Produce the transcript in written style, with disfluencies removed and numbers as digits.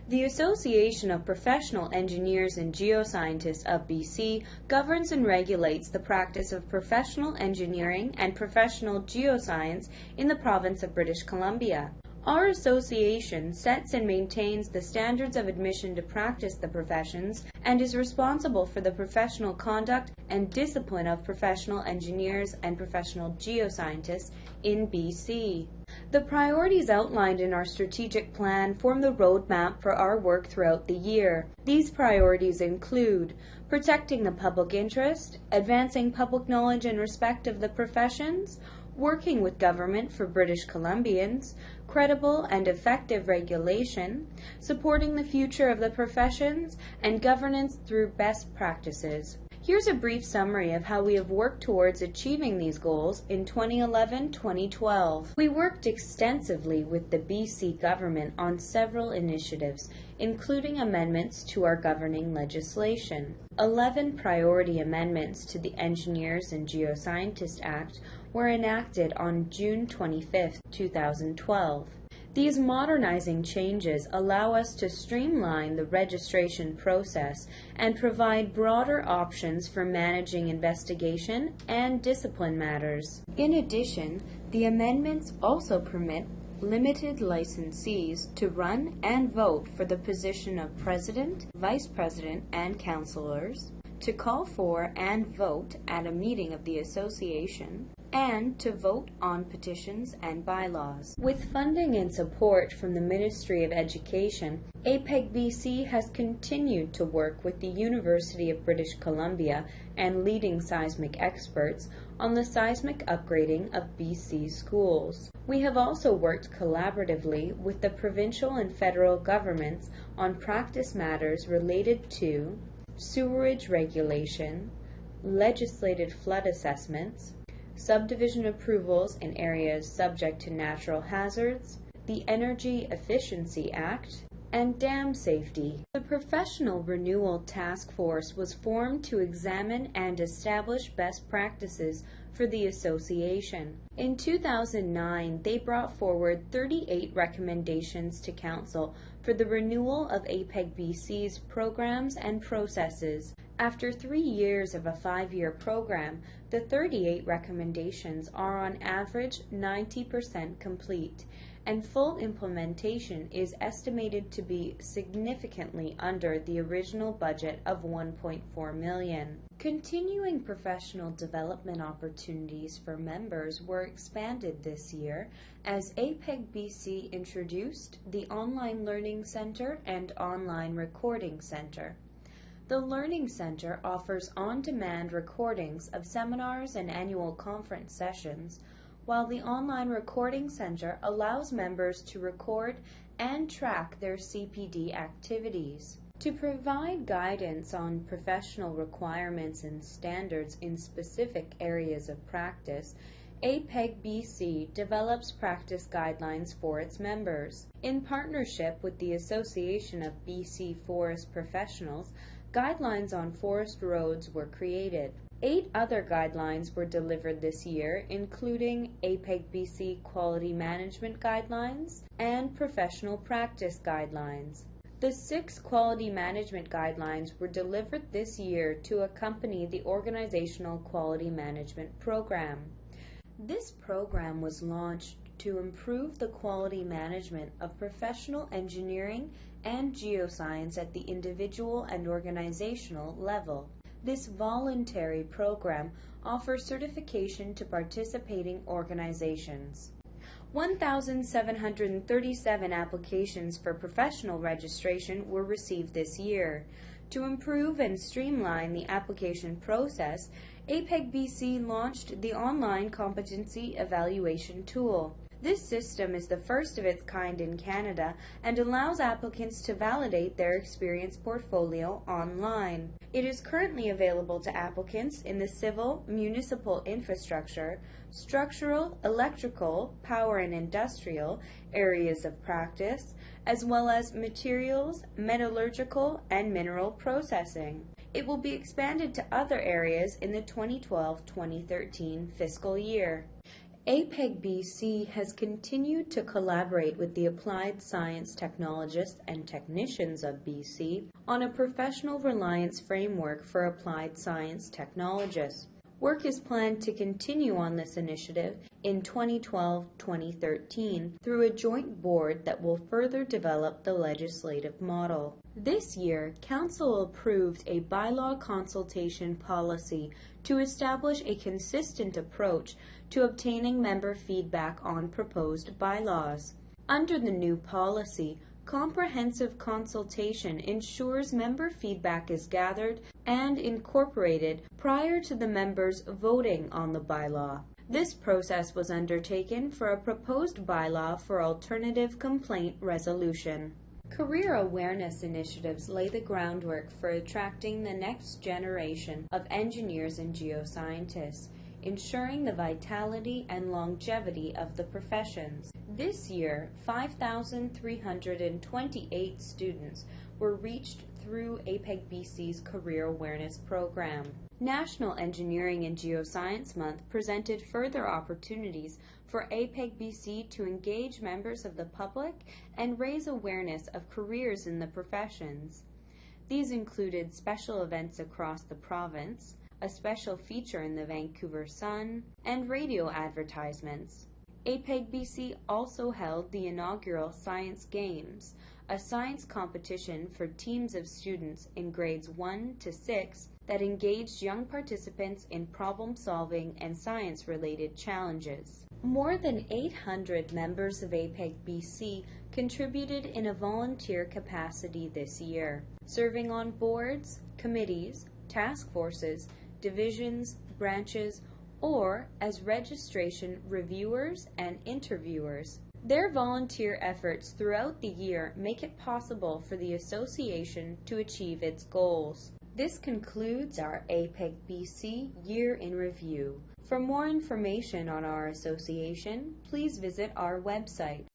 The Association of Professional Engineers and Geoscientists of BC governs and regulates the practice of professional engineering and professional geoscience in the province of British Columbia. Our association sets and maintains the standards of admission to practice the professions and is responsible for the professional conduct and discipline of professional engineers and professional geoscientists in BC. The priorities outlined in our strategic plan form the roadmap for our work throughout the year. These priorities include protecting the public interest, advancing public knowledge and respect of the professions, working with government for British Columbians, credible and effective regulation, supporting the future of the professions, and governance through best practices. Here's a brief summary of how we have worked towards achieving these goals in 2011-2012. We worked extensively with the BC government on several initiatives, including amendments to our governing legislation. 11 priority amendments to the Engineers and Geoscientists Act were enacted on June 25, 2012. These modernizing changes allow us to streamline the registration process and provide broader options for managing investigation and discipline matters. In addition, the amendments also permit limited licensees to run and vote for the position of president, vice president, and councillors, to call for and vote at a meeting of the association, and to vote on petitions and bylaws. With funding and support from the Ministry of Education, APEGBC has continued to work with the University of British Columbia and leading seismic experts on the seismic upgrading of BC schools. We have also worked collaboratively with the provincial and federal governments on practice matters related to sewerage regulation, legislated flood assessments, subdivision approvals in areas subject to natural hazards, the Energy Efficiency Act, and dam safety. The Professional Renewal Task Force was formed to examine and establish best practices for the association. In 2009, they brought forward 38 recommendations to Council for the renewal of APEGBC's programs and processes. After 3 years of a 5-year program, the 38 recommendations are on average 90% complete, and full implementation is estimated to be significantly under the original budget of $1.4 million. Continuing professional development opportunities for members were expanded this year as APEGBC introduced the Online Learning Center and Online Recording Center. The Learning Center offers on-demand recordings of seminars and annual conference sessions, while the Online Recording Center allows members to record and track their CPD activities. To provide guidance on professional requirements and standards in specific areas of practice, APEGBC develops practice guidelines for its members. In partnership with the Association of BC Forest Professionals, guidelines on forest roads were created. 8 other guidelines were delivered this year, including APEGBC Quality Management Guidelines and Professional Practice Guidelines. The 6 Quality Management Guidelines were delivered this year to accompany the Organizational Quality Management Program. This program was launched to improve the quality management of professional engineering and geoscience at the individual and organizational level. This voluntary program offers certification to participating organizations. 1,737 applications for professional registration were received this year. To improve and streamline the application process, APEGBC launched the Online Competency Evaluation Tool. This system is the first of its kind in Canada and allows applicants to validate their experience portfolio online. It is currently available to applicants in the civil, municipal infrastructure, structural, electrical, power and industrial areas of practice, as well as materials, metallurgical, and mineral processing. It will be expanded to other areas in the 2012-2013 fiscal year. APEGBC has continued to collaborate with the applied science technologists and technicians of BC on a professional reliance framework for applied science technologists. Work is planned to continue on this initiative in 2012-2013 through a joint board that will further develop the legislative model. This year, Council approved a bylaw consultation policy to establish a consistent approach to obtaining member feedback on proposed bylaws. Under the new policy, comprehensive consultation ensures member feedback is gathered and incorporated prior to the members voting on the bylaw. This process was undertaken for a proposed bylaw for alternative complaint resolution. Career awareness initiatives lay the groundwork for attracting the next generation of engineers and geoscientists, ensuring the vitality and longevity of the professions. This year, 5,328 students were reached through APEGBC's Career Awareness Program. National Engineering and Geoscience Month presented further opportunities for APEGBC to engage members of the public and raise awareness of careers in the professions. These included special events across the province, a special feature in the Vancouver Sun, and radio advertisements. APEGBC also held the inaugural Science Games, a science competition for teams of students in grades 1 to 6 that engaged young participants in problem-solving and science-related challenges. More than 800 members of APEGBC contributed in a volunteer capacity this year, serving on boards, committees, task forces, divisions, branches, or as registration reviewers and interviewers. Their volunteer efforts throughout the year make it possible for the association to achieve its goals. This concludes our APEGBC Year in Review. For more information on our association, please visit our website,